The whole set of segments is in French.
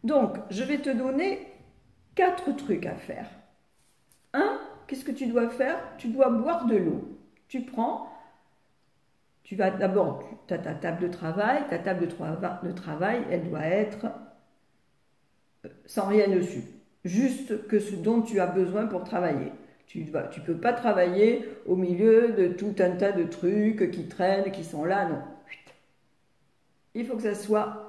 Donc, je vais te donner 4 trucs à faire. 1, qu'est-ce que tu dois faire? Tu dois boire de l'eau. Tu vas d'abord, tu as ta table de travail. Ta table de travail, elle doit être sans rien dessus. Juste que ce dont tu as besoin pour travailler. Tu ne peux pas travailler au milieu de tout un tas de trucs qui traînent, qui sont là, non. Il faut que ça soit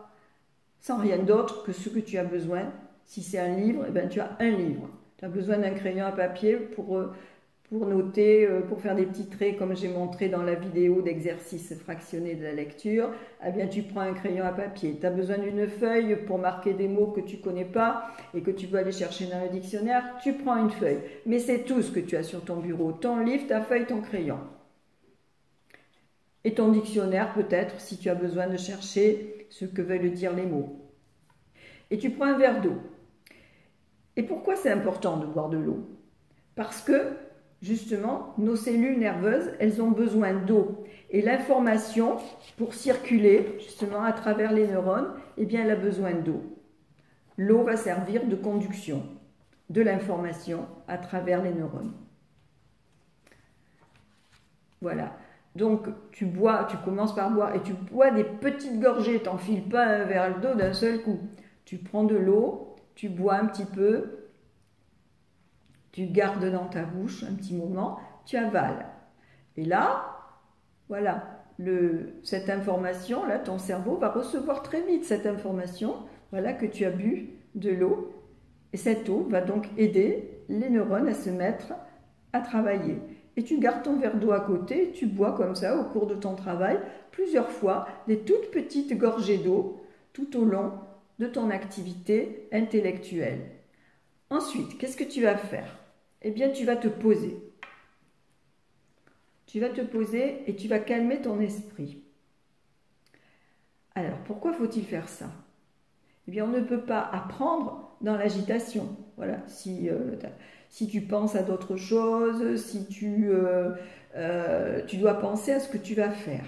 sans rien d'autre que ce que tu as besoin. Si c'est un livre, eh bien, tu as un livre. Tu as besoin d'un crayon à papier pour noter, pour faire des petits traits comme j'ai montré dans la vidéo d'exercice fractionné de la lecture. Eh bien, tu prends un crayon à papier. Tu as besoin d'une feuille pour marquer des mots que tu ne connais pas et que tu veux aller chercher dans le dictionnaire. Tu prends une feuille. Mais c'est tout ce que tu as sur ton bureau. Ton livre, ta feuille, ton crayon. Et ton dictionnaire peut-être si tu as besoin de chercher ce que veulent dire les mots. Et tu prends un verre d'eau. Et pourquoi c'est important de boire de l'eau? Parce que justement, nos cellules nerveuses, elles ont besoin d'eau. Et l'information, pour circuler justement à travers les neurones, eh bien, elle a besoin d'eau. L'eau va servir de conduction de l'information à travers les neurones. Voilà. Donc, tu commences par boire et tu bois des petites gorgées. Tu n'enfiles pas un verre d'eau d'un seul coup. Tu prends de l'eau, tu bois un petit peu, tu gardes dans ta bouche un petit moment, tu avales. Et là, voilà, cette information, là, ton cerveau va recevoir très vite cette information, voilà, que tu as bu de l'eau. Et cette eau va donc aider les neurones à se mettre à travailler. Et tu gardes ton verre d'eau à côté, tu bois comme ça au cours de ton travail, plusieurs fois, des toutes petites gorgées d'eau tout au long de ton activité intellectuelle. Ensuite, qu'est-ce que tu vas faire? Eh bien, tu vas te poser. Tu vas te poser et tu vas calmer ton esprit. Alors, pourquoi faut-il faire ça? Eh bien, on ne peut pas apprendre dans l'agitation. Voilà, si tu penses à d'autres choses, si tu dois penser à ce que tu vas faire.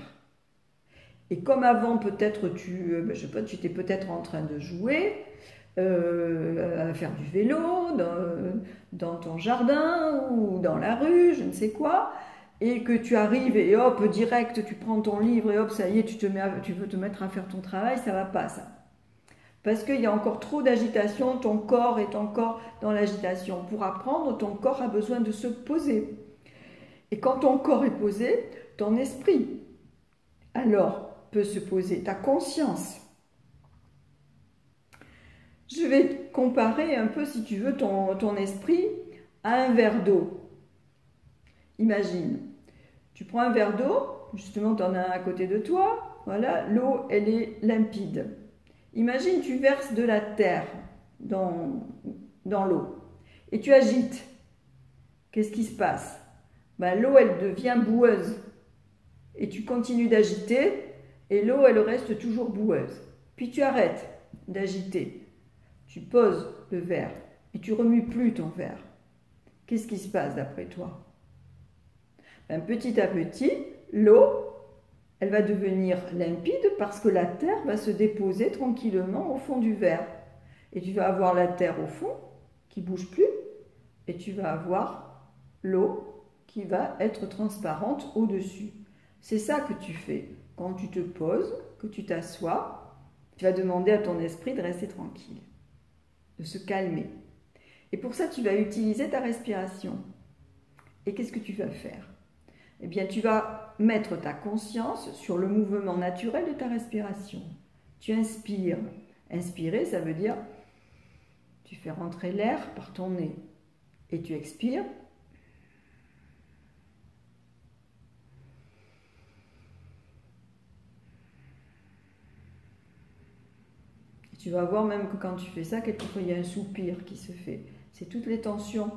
Et comme avant, peut-être je sais pas, tu étais peut-être en train de jouer, à faire du vélo, dans ton jardin ou dans la rue, je ne sais quoi, et que tu arrives et hop, direct, tu prends ton livre et hop, ça y est, tu veux te mettre à faire ton travail, ça ne va pas ça. Parce qu'il y a encore trop d'agitation, ton corps est encore dans l'agitation. Pour apprendre, ton corps a besoin de se poser. Et quand ton corps est posé, ton esprit, alors, peut se poser, ta conscience. Je vais comparer un peu, si tu veux, ton esprit à un verre d'eau. Imagine, tu prends un verre d'eau, justement tu en as un à côté de toi, voilà, l'eau elle est limpide. Imagine tu verses de la terre dans l'eau et tu agites. Qu'est-ce qui se passe? Ben, l'eau elle devient boueuse et tu continues d'agiter et l'eau elle reste toujours boueuse. Puis tu arrêtes d'agiter. Tu poses le verre et tu remues plus ton verre. Qu'est-ce qui se passe d'après toi? Ben, petit à petit, l'eau, elle va devenir limpide parce que la terre va se déposer tranquillement au fond du verre. Et tu vas avoir la terre au fond qui ne bouge plus et tu vas avoir l'eau qui va être transparente au-dessus. C'est ça que tu fais. Quand tu te poses, que tu t'assois, tu vas demander à ton esprit de rester tranquille, de se calmer. Et pour ça, tu vas utiliser ta respiration. Et qu'est-ce que tu vas faire? Eh bien, tu vas mettre ta conscience sur le mouvement naturel de ta respiration. Tu inspires. Inspirer, ça veut dire, tu fais rentrer l'air par ton nez. Et tu expires. Et tu vas voir même que quand tu fais ça, quelquefois il y a un soupir qui se fait. C'est toutes les tensions.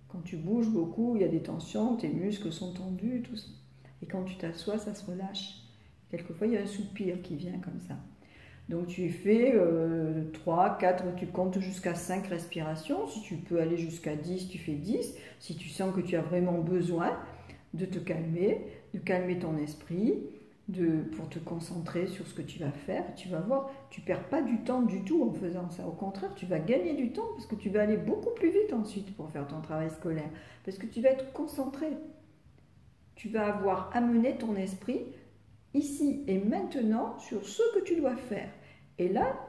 Quand tu bouges beaucoup, il y a des tensions, tes muscles sont tendus, tout ça. Et quand tu t'assois, ça se relâche. Quelquefois, il y a un soupir qui vient comme ça. Donc tu fais 3, 4, tu comptes jusqu'à 5 respirations. Si tu peux aller jusqu'à 10, tu fais 10. Si tu sens que tu as vraiment besoin de te calmer, de calmer ton esprit, pour te concentrer sur ce que tu vas faire. Tu vas voir, tu ne perds pas du temps du tout en faisant ça. Au contraire, tu vas gagner du temps parce que tu vas aller beaucoup plus vite ensuite pour faire ton travail scolaire. Parce que tu vas être concentré. Tu vas avoir amené ton esprit ici et maintenant sur ce que tu dois faire. Et là,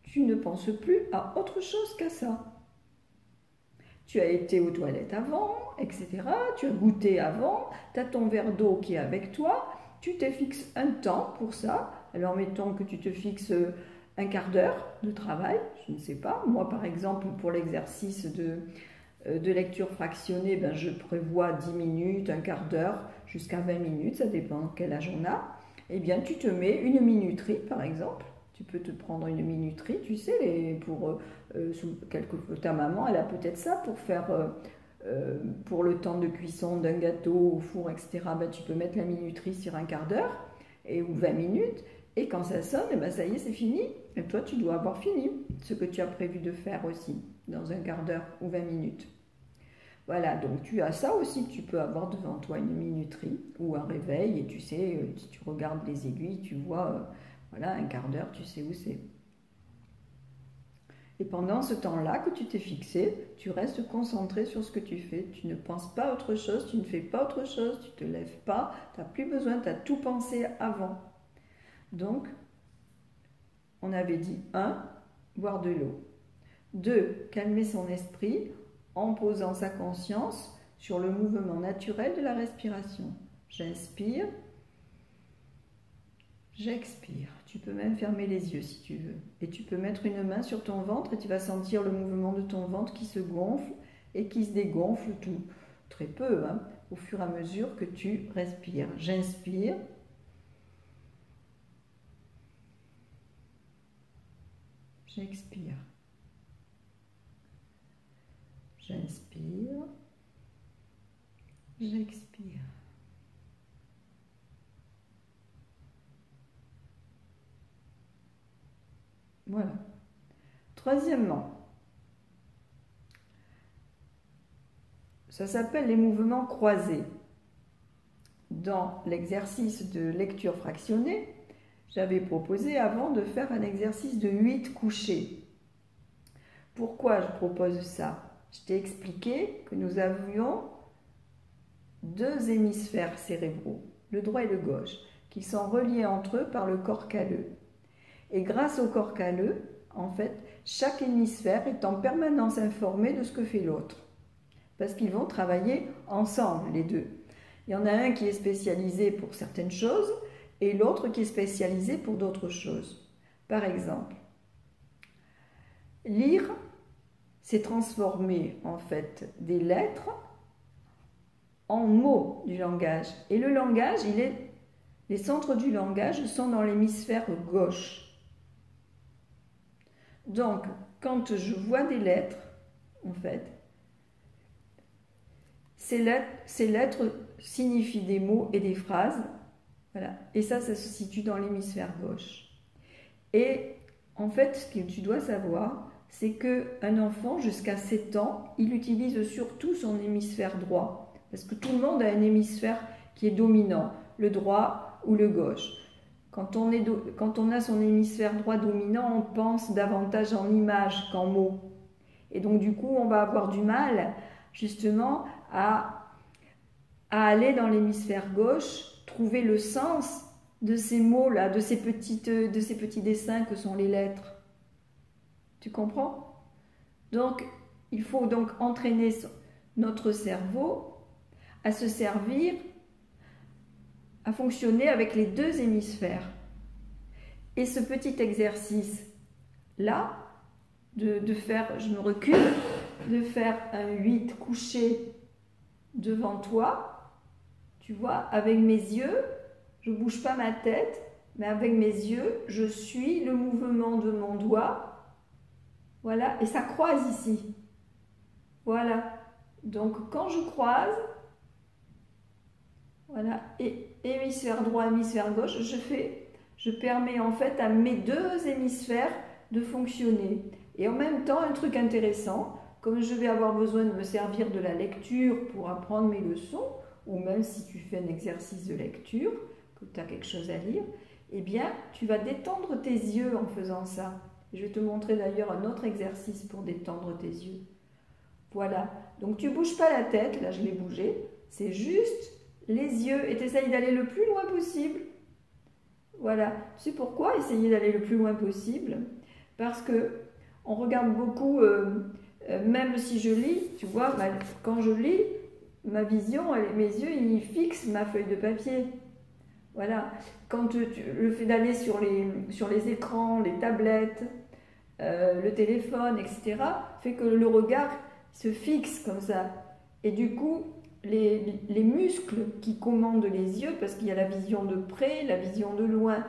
tu ne penses plus à autre chose qu'à ça. Tu as été aux toilettes avant, etc. Tu as goûté avant, tu as ton verre d'eau qui est avec toi. Tu te fixes un temps pour ça. Alors, mettons que tu te fixes un quart d'heure de travail, je ne sais pas. Moi, par exemple, pour l'exercice de lecture fractionnée, ben, je prévois 10 minutes, un quart d'heure, jusqu'à 20 minutes, ça dépend quel âge on a. Eh bien, tu te mets une minuterie, par exemple. Tu peux te prendre une minuterie, tu sais, ta maman, elle a peut-être ça pour faire... pour le temps de cuisson d'un gâteau au four, etc., ben, tu peux mettre la minuterie sur un quart d'heure ou 20 minutes, et quand ça sonne, ben, ça y est, c'est fini. Et toi, tu dois avoir fini ce que tu as prévu de faire aussi, dans un quart d'heure ou 20 minutes. Voilà, donc tu as ça aussi, tu peux avoir devant toi une minuterie ou un réveil, et tu sais, si tu regardes les aiguilles, tu vois, voilà, un quart d'heure, tu sais où c'est. Et pendant ce temps-là que tu t'es fixé, tu restes concentré sur ce que tu fais. Tu ne penses pas à autre chose, tu ne fais pas autre chose, tu ne te lèves pas, tu n'as plus besoin, tu as tout pensé avant. Donc, on avait dit 1, boire de l'eau. 2, calmer son esprit en posant sa conscience sur le mouvement naturel de la respiration. J'inspire, j'expire. Tu peux même fermer les yeux si tu veux. Et tu peux mettre une main sur ton ventre et tu vas sentir le mouvement de ton ventre qui se gonfle et qui se dégonfle tout. Très peu, hein, au fur et à mesure que tu respires. J'inspire. J'expire. J'inspire. J'expire. Voilà. Troisièmement, ça s'appelle les mouvements croisés. Dans l'exercice de lecture fractionnée, j'avais proposé avant de faire un exercice de 8 couchés. Pourquoi je propose ça? Je t'ai expliqué que nous avions 2 hémisphères cérébraux, le droit et le gauche, qui sont reliés entre eux par le corps calleux. Et grâce au corps calleux, en fait, chaque hémisphère est en permanence informé de ce que fait l'autre. Parce qu'ils vont travailler ensemble, les deux. Il y en a un qui est spécialisé pour certaines choses et l'autre qui est spécialisé pour d'autres choses. Par exemple, lire, c'est transformer en fait des lettres en mots du langage. Et le langage, les centres du langage sont dans l'hémisphère gauche. Donc, quand je vois des lettres, en fait, ces lettres signifient des mots et des phrases. Voilà. Et ça se situe dans l'hémisphère gauche. Et en fait, ce que tu dois savoir, c'est qu'un enfant, jusqu'à 7 ans, il utilise surtout son hémisphère droit. Parce que tout le monde a un hémisphère qui est dominant, le droit ou le gauche. Quand on a son hémisphère droit dominant, on pense davantage en images qu'en mots. Et donc du coup, on va avoir du mal justement à aller dans l'hémisphère gauche, trouver le sens de ces mots-là, de ces petits dessins que sont les lettres. Tu comprends? Donc, il faut donc entraîner notre cerveau à se servir, à fonctionner avec les 2 hémisphères. Et ce petit exercice-là, de faire, je me recule, de faire un 8 couché devant toi, tu vois, avec mes yeux, je ne bouge pas ma tête, mais avec mes yeux, je suis le mouvement de mon doigt, voilà, et ça croise ici, voilà. Donc quand je croise, voilà, et hémisphère droit, hémisphère gauche, je permets en fait à mes 2 hémisphères de fonctionner. Et en même temps, un truc intéressant, comme je vais avoir besoin de me servir de la lecture pour apprendre mes leçons, ou même si tu fais un exercice de lecture, que tu as quelque chose à lire, eh bien, tu vas détendre tes yeux en faisant ça. Je vais te montrer d'ailleurs un autre exercice pour détendre tes yeux. Voilà, donc tu ne bouges pas la tête, là je l'ai bougé, c'est juste les yeux et tu essayes d'aller le plus loin possible. Voilà, tu sais pourquoi essayer d'aller le plus loin possible? Parce que on regarde beaucoup, même si je lis, tu vois, quand je lis, ma vision, mes yeux, ils fixent ma feuille de papier. Voilà, quand le fait d'aller sur les écrans, les tablettes, le téléphone, etc., fait que le regard se fixe comme ça. Et du coup, les muscles qui commandent les yeux, parce qu'il y a la vision de près, la vision de loin,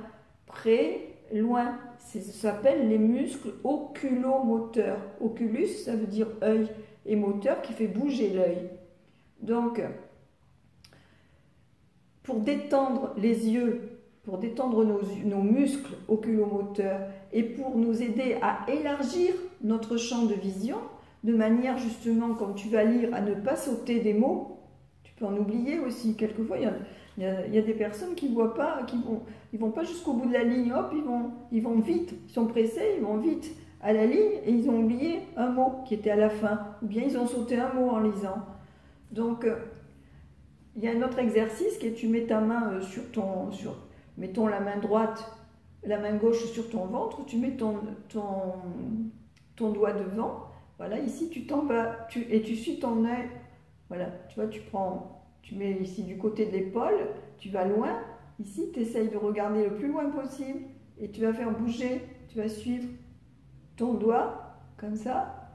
près, loin, ça s'appelle les muscles oculomoteurs. Oculus, ça veut dire œil, et moteur qui fait bouger l'œil. Donc, pour détendre les yeux, pour détendre nos muscles oculomoteurs et pour nous aider à élargir notre champ de vision, de manière justement, quand tu vas lire, à ne pas sauter des mots, tu peux en oublier aussi. Quelquefois, il y a des personnes qui ne voient pas, ils vont pas jusqu'au bout de la ligne, hop, ils vont vite, ils sont pressés, ils vont vite à la ligne et ils ont oublié un mot qui était à la fin, ou bien ils ont sauté un mot en lisant. Donc, il y a un autre exercice qui est tu mets ta main mettons la main droite, la main gauche sur ton ventre, tu mets ton doigt devant, voilà, ici tu t'en vas, et tu suis ton œil, voilà, tu vois, tu mets ici du côté de l'épaule, tu vas loin, ici tu essayes de regarder le plus loin possible, et tu vas faire bouger, tu vas suivre ton doigt, comme ça,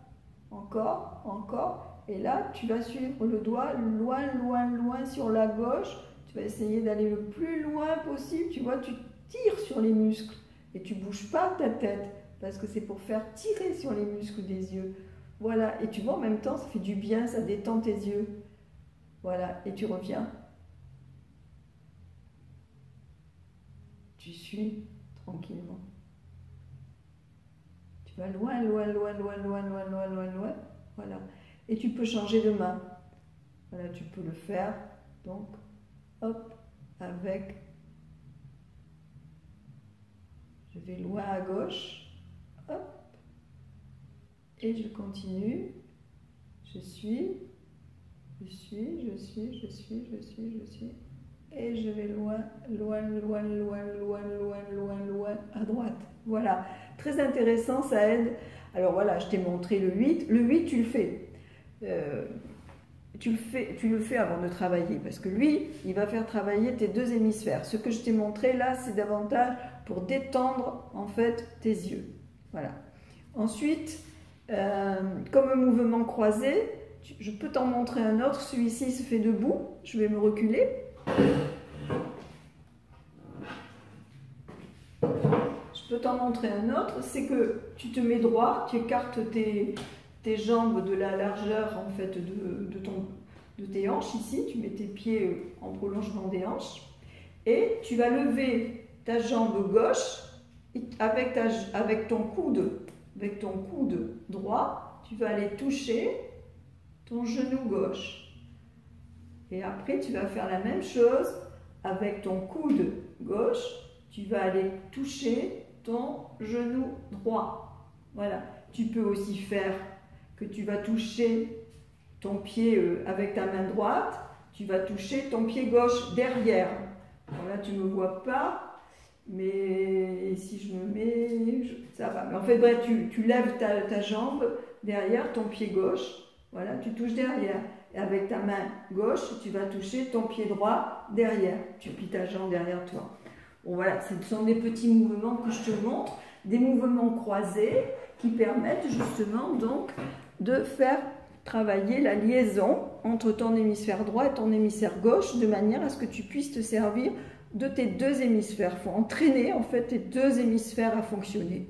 encore, encore, et là, tu vas suivre le doigt loin, loin, loin sur la gauche. Tu vas essayer d'aller le plus loin possible. Tu vois, tu tires sur les muscles et tu ne bouges pas ta tête parce que c'est pour faire tirer sur les muscles des yeux. Voilà, et tu vois, en même temps, ça fait du bien, ça détend tes yeux. Voilà, et tu reviens. Tu suis tranquillement. Tu vas loin, loin, loin, loin, loin, loin, loin, loin, loin. Voilà. Et tu peux changer de main. Voilà, tu peux le faire. Donc, hop, avec. Je vais loin à gauche. Hop. Et je continue. Je suis. Et je vais loin, loin, loin, loin, loin, loin, loin, loin, à droite. Voilà. Très intéressant, ça aide. Alors voilà, je t'ai montré le 8. Le 8, tu le fais. Tu le fais avant de travailler parce que lui, il va faire travailler tes deux hémisphères. Ce que je t'ai montré là, c'est davantage pour détendre en fait tes yeux. Voilà. Ensuite, comme un mouvement croisé, je peux t'en montrer un autre. Celui-ci, il se fait debout. Je vais me reculer. Je peux t'en montrer un autre. C'est que tu te mets droit, tu écartes tes jambes de la largeur en fait de tes hanches ici, tu mets tes pieds en prolongement des hanches et tu vas lever ta jambe gauche et avec ton coude droit, tu vas aller toucher ton genou gauche et après tu vas faire la même chose avec ton coude gauche, tu vas aller toucher ton genou droit. Voilà, tu peux aussi faire que tu vas toucher ton pied avec ta main droite, tu vas toucher ton pied gauche derrière. Alors là, tu ne me vois pas, mais si je me mets, ça va. Mais en fait, bref, tu lèves ta jambe derrière ton pied gauche, voilà, tu touches derrière. Et avec ta main gauche, tu vas toucher ton pied droit derrière. Tu plies ta jambe derrière toi. Bon, voilà, ce sont des petits mouvements que je te montre, des mouvements croisés qui permettent justement donc de faire travailler la liaison entre ton hémisphère droit et ton hémisphère gauche de manière à ce que tu puisses te servir de tes deux hémisphères. Il faut entraîner en fait tes deux hémisphères à fonctionner.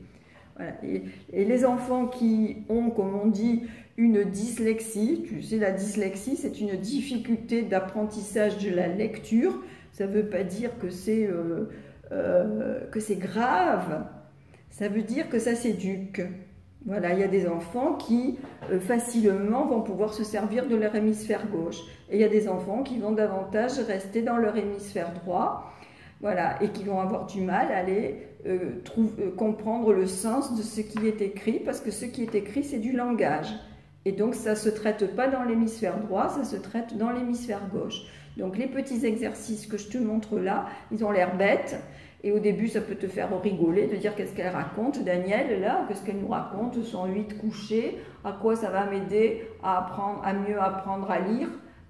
Voilà. Et les enfants qui ont, comme on dit, une dyslexie, tu sais, la dyslexie, c'est une difficulté d'apprentissage de la lecture. Ça ne veut pas dire que c'est grave, ça veut dire que ça s'éduque. Voilà, il y a des enfants qui facilement vont pouvoir se servir de leur hémisphère gauche. Et il y a des enfants qui vont davantage rester dans leur hémisphère droit. Voilà, et qui vont avoir du mal à aller comprendre le sens de ce qui est écrit, parce que ce qui est écrit, c'est du langage. Et donc, ça ne se traite pas dans l'hémisphère droit, ça se traite dans l'hémisphère gauche. Donc, les petits exercices que je te montre là, ils ont l'air bêtes. Et au début, ça peut te faire rigoler, de dire qu'est-ce qu'elle raconte, Danielle, là, qu'est-ce qu'elle nous raconte, son 8 couchés, à quoi ça va m'aider à mieux apprendre à lire.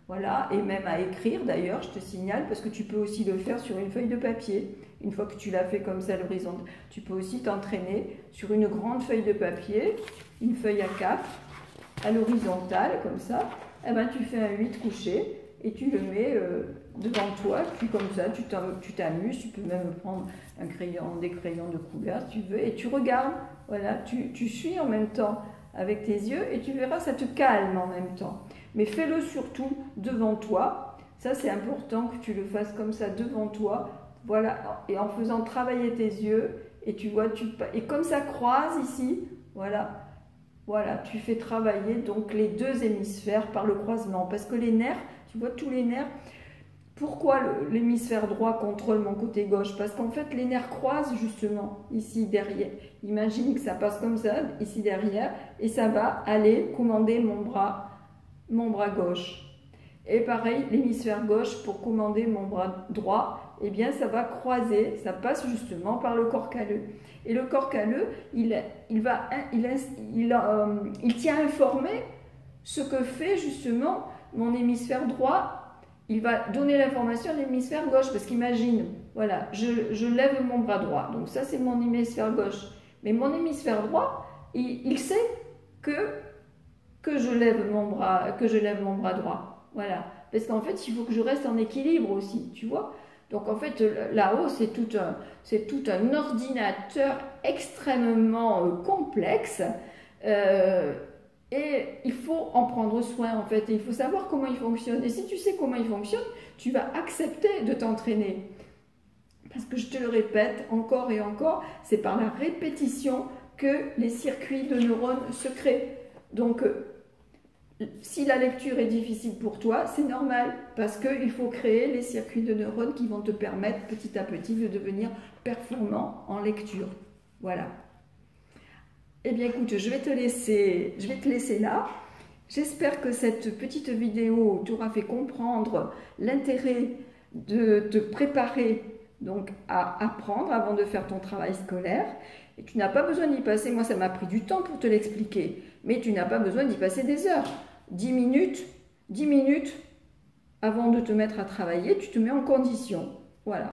Voilà, et même à écrire d'ailleurs, je te signale, parce que tu peux aussi le faire sur une feuille de papier. Une fois que tu l'as fait comme ça à l'horizontal, tu peux aussi t'entraîner sur une grande feuille de papier, une feuille A4, à l'horizontale, comme ça. Eh ben, tu fais un 8 couché et tu le mets devant toi, puis comme ça, tu t'amuses, tu peux même prendre un crayon, des crayons de couleur, si tu veux, et tu regardes, voilà, tu suis en même temps avec tes yeux, et tu verras, ça te calme en même temps. Mais fais-le surtout devant toi. Ça, c'est important que tu le fasses comme ça devant toi. Voilà, et en faisant travailler tes yeux, et tu vois, et comme ça croise ici, voilà, voilà, tu fais travailler donc les deux hémisphères par le croisement. Parce que les nerfs, tu vois, tous les nerfs, pourquoi l'hémisphère droit contrôle mon côté gauche? Parce qu'en fait, les nerfs croisent justement ici derrière. Imagine que ça passe comme ça, ici derrière, et ça va aller commander mon bras gauche. Et pareil, l'hémisphère gauche, pour commander mon bras droit, eh bien ça va croiser, ça passe justement par le corps calleux. Et le corps calleux, il tient informé ce que fait justement mon hémisphère droit. Il va donner l'information à l'hémisphère gauche, parce qu'imagine, voilà, je lève mon bras droit, donc ça c'est mon hémisphère gauche. Mais mon hémisphère droit, il sait que je lève mon bras droit. Voilà. Parce qu'en fait, il faut que je reste en équilibre aussi, tu vois. Donc en fait, là-haut, c'est tout un ordinateur extrêmement complexe. Et il faut en prendre soin, en fait. Et il faut savoir comment il fonctionne. Et si tu sais comment il fonctionne, tu vas accepter de t'entraîner. Parce que je te le répète encore et encore, c'est par la répétition que les circuits de neurones se créent. Donc, si la lecture est difficile pour toi, c'est normal, parce qu'il faut créer les circuits de neurones qui vont te permettre petit à petit de devenir performant en lecture. Voilà. Eh bien écoute, je vais te laisser là. J'espère que cette petite vidéo t'aura fait comprendre l'intérêt de te préparer donc à apprendre avant de faire ton travail scolaire. Et tu n'as pas besoin d'y passer, moi ça m'a pris du temps pour te l'expliquer, mais tu n'as pas besoin d'y passer des heures. 10 minutes avant de te mettre à travailler, tu te mets en condition. Voilà.